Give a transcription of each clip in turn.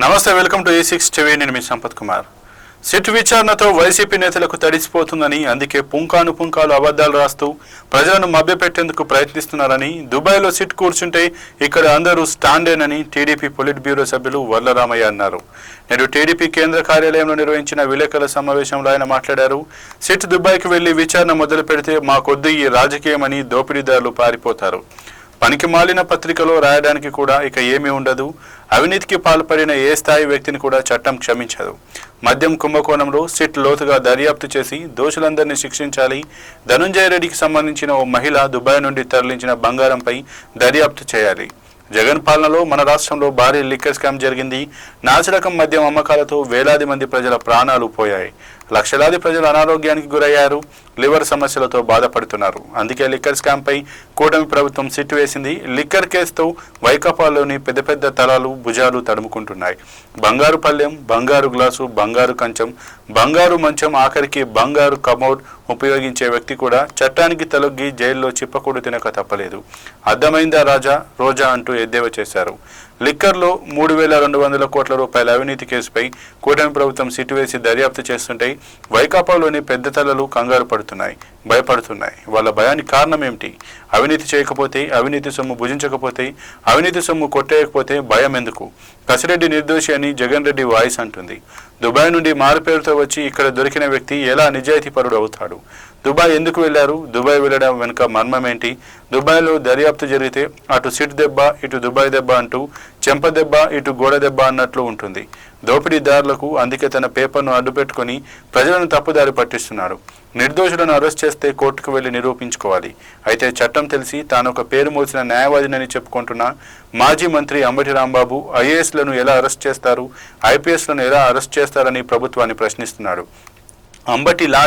నమస్తే, welcome to E6 TV. నేను మీ Sampath Kumar. SIT విచారణతో YCP నేతలకు తడిసిపోతుందని, అందుకే పుంకాలు అబద్ధాలు రాస్తూ ప్రజలను మభ్యపెట్టేందుకు ప్రయత్నిస్తున్నారని, దుబాయ్లో సిట్ కూర్చుంటే ఇక్కడ అందరూ స్టాండేనని టీడీపీ పొలిట్ బ్యూరో సభ్యులు వర్లరామయ్య అన్నారు. నేడు టీడీపీ కేంద్ర కార్యాలయంలో నిర్వహించిన విలేకరుల సమావేశంలో ఆయన మాట్లాడారు. సిట్ దుబాయ్కి వెళ్లి విచారణ మొదలు పెడితే మాకొద్దు ఈ రాజకీయమని దోపిడీదారులు పారిపోతారు. పనికి మాలిన పత్రికలో రాయడానికి కూడా ఇక ఏమీ ఉండదు. అవినీతికి పాల్పడిన ఏ స్థాయి వ్యక్తిని కూడా చట్టం క్షమించదు. మద్యం కుంభకోణంలో సిట్ లోతుగా దర్యాప్తు చేసి దోషులందరినీ శిక్షించాలి. ధనుంజయ రెడ్డికి సంబంధించిన ఓ మహిళ దుబాయ్ నుండి తరలించిన బంగారంపై దర్యాప్తు చేయాలి. జగన్ పాలనలో మన రాష్ట్రంలో భారీ లిక్కర్ స్కామ్ జరిగింది. నాసిరకం మద్యం అమ్మకాలతో వేలాది మంది ప్రజల ప్రాణాలు పోయాయి. లక్షలాది ప్రజలు అనారోగ్యానికి గురయ్యారు. లివర్ సమస్యలతో బాధపడుతున్నారు. అందుకే లిక్కర్ స్కామ్పై కూటమి ప్రభుత్వం సిట్ వేసింది. లిక్కర్ కేసుతో వైకాపాలోని పెద్ద పెద్ద తలాలు భుజాలు తడుముకుంటున్నాయి. బంగారు పళ్ళెం, బంగారు గ్లాసు, బంగారు కంచం, బంగారు మంచం, ఆఖరికి బంగారు కమోడ్ ఉపయోగించే వ్యక్తి కూడా చట్టానికి తలొగ్గి జైల్లో చిప్పకూడు తినక తప్పలేదు. అర్థమైందా రాజా రోజా అంటూ ఎద్దేవా చేశారు. లిక్కర్లో 3,200 కోట్ల రూపాయల అవినీతి కేసుపై కూటమి ప్రభుత్వం సిట్ వేసి దర్యాప్తు చేస్తుంటే వైకాపాలోని పెద్ద తలలు కంగారు పడుతున్నాయి, భయపడుతున్నాయి. వాళ్ళ భయానికి కారణం ఏమిటి? అవినీతి చేయకపోతే, అవినీతి సొమ్ము భుజించకపోతే, అవినీతి సొమ్ము కొట్టేయకపోతే భయం ఎందుకు? కసిరెడ్డి నిర్దోషి అని జగన్ రెడ్డి వాయిస్ అంటుంది. దుబాయ్ నుండి మారుపేరుతో వచ్చి ఇక్కడ దొరికిన వ్యక్తి ఎలా నిజాయితీపరుడు అవుతాడు? దుబాయ్ ఎందుకు వెళ్లారు? దుబాయ్ వెళ్లడం వెనుక మర్మం ఏంటి? దుబాయ్లో దర్యాప్తు జరిగితే అటు సిట్ దెబ్బ, ఇటు దుబాయ్ దెబ్బ అంటూ చెంప దెబ్బ, ఇటు గోడ దెబ్బ అన్నట్లు ఉంటుంది. దోపిడీదారులకు అందుకే తన పేపర్ను అడ్డుపెట్టుకుని ప్రజలను తప్పుదారి పట్టిస్తున్నాడు. నిర్దోషులను అరెస్ట్ చేస్తే కోర్టుకు వెళ్లి నిరూపించుకోవాలి. అయితే చట్టం తెలిసి తాను ఒక పేరు మోసిన న్యాయవాదినని చెప్పుకుంటున్న మాజీ మంత్రి అంబటి రాంబాబు ఐఏఎస్లను ఎలా అరెస్ట్ చేస్తారు, ఐపీఎస్లను ఎలా అరెస్ట్ చేస్తారని ప్రభుత్వాన్ని ప్రశ్నిస్తున్నాడు. అంబటి లా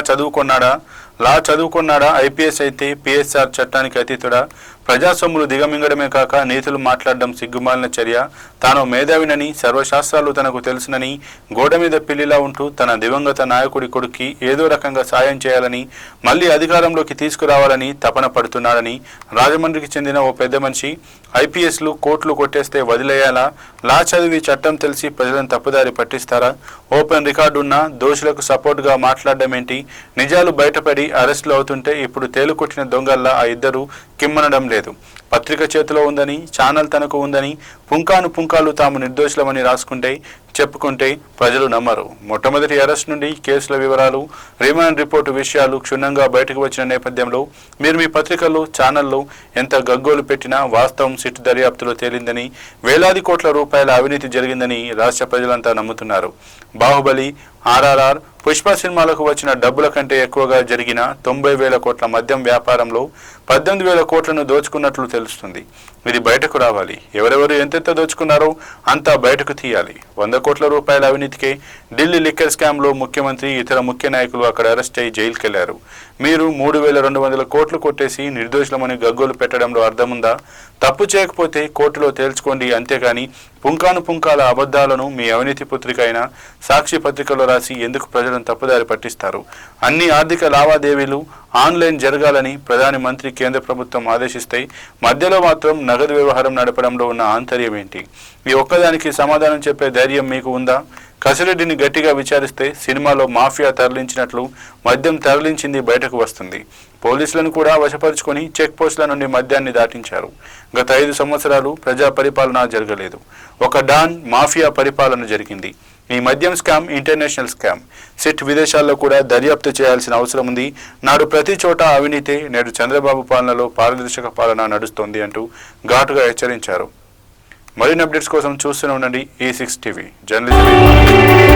చదువుకున్నాడా? ఐపీఎస్ అయితే పిఎస్ఆర్ చట్టానికి అతీతుడా? ప్రజాసొమ్ములు దిగమింగడమే కాక నీతులు మాట్లాడడం సిగ్గుమాలిన చర్య. తాను మేధావినని, సర్వశాస్త్రాలు తనకు తెలుసునని, గోడ మీద పిల్లిలా ఉంటూ తన దివంగత నాయకుడి కొడుక్కి ఏదో రకంగా సాయం చేయాలని, మళ్లీ అధికారంలోకి తీసుకురావాలని తపన పడుతున్నాడని రాజమండ్రికి చెందిన ఓ పెద్ద మనిషి ఐపీఎస్లు కోట్లు కొట్టేస్తే వదిలేయాలా? లా చదివి చట్టం తెలిసి ప్రజలను తప్పుదారి పట్టిస్తారా? ఓపెన్ రికార్డున్నా దోషులకు సపోర్టుగా మాట్లాడడం ఏంటి? నిజాలు బయటపడి అరెస్టులు అవుతుంటే ఇప్పుడు తేలుకొట్టిన దొంగల్లా ఆ ఇద్దరు కిమ్మనడం లేదు. పత్రిక చేతిలో ఉందని, ఛానల్ తనకు ఉందని, పుంకాలు తాము నిర్దోషులమని చెప్పుకుంటే ప్రజలు నమ్మరు. మొట్టమొదటి అరెస్ట్ నుండి కేసుల వివరాలు, రిమాండ్ రిపోర్టు విషయాలు క్షుణ్ణంగా బయటకు వచ్చిన నేపథ్యంలో మీరు మీ పత్రికల్లో, ఛానల్లో ఎంత గగ్గోలు పెట్టినా వాస్తవం సిట్ దర్యాప్తులో తేలిందని, వేలాది కోట్ల రూపాయల అవినీతి జరిగిందని రాష్ట్ర ప్రజలంతా నమ్ముతున్నారు. బాహుబలి, RRR, పుష్ప సినిమాలకు వచ్చిన డబ్బుల కంటే ఎక్కువగా జరిగిన 90,000 కోట్ల మద్యం వ్యాపారంలో 18,000 కోట్లను దోచుకున్నట్లు తెలుస్తుంది. ఇది బయటకు రావాలి. ఎవరెవరు ఎంతెంత దోచుకున్నారో అంతా బయటకు తీయాలి. 100 కోట్ల రూపాయల అవినీతికే ఢిల్లీ లిక్కర్ స్కామ్లో ముఖ్యమంత్రి, ఇతర ముఖ్య నాయకులు అక్కడ అరెస్ట్ అయి జైలుకెళ్లారు. మీరు 3,200 కోట్లు కొట్టేసి నిర్దోషులమని గగ్గోలు పెట్టడంలో అర్థముందా? తప్పు చేయకపోతే కోర్టులో తేల్చుకోండి, అంతేగాని పుంకాల అబద్ధాలను మీ అవినీతి పత్రిక అయిన సాక్షి పత్రికలో రాసి ఎందుకు ప్రజలను తప్పుదారి పట్టిస్తారు? అన్ని ఆర్థిక లావాదేవీలు ఆన్లైన్ జరగాలని ప్రధాని మంత్రి కేంద్ర ప్రభుత్వం ఆదేశిస్తే మధ్యలో మాత్రం నగదు వ్యవహారం నడపడంలో ఉన్న ఆంతర్యం ఏంటి? ఈ ఒక్కదానికి సమాధానం చెప్పే ధైర్యం మీకు ఉందా? కసిరెడ్డిని గట్టిగా విచారిస్తే సినిమాలో మాఫియా తరలించినట్లు మద్యం తరలించింది బయటకు వస్తుంది. పోలీసులను కూడా వశపరుచుకొని చెక్ పోస్టుల నుండి మద్యాన్ని దాటించారు. గత 5 సంవత్సరాలు ప్రజా పరిపాలన జరగలేదు. ఒక డాన్ మాఫియా పరిపాలన జరిగింది. ఈ మద్యం స్కామ్ ఇంటర్నేషనల్ స్కామ్. సిట్ విదేశాల్లో కూడా దర్యాప్తు చేయాల్సిన అవసరం ఉంది. నాడు ప్రతి చోట అవినీతే, నేడు చంద్రబాబు పాలనలో పారదర్శక పాలన నడుస్తోంది అంటూ ఘాటుగా హెచ్చరించారు. మరిన్ని అప్డేట్స్ కోసం చూస్తూనే ఉండండి E6 టీవీ. జర్నలిజం.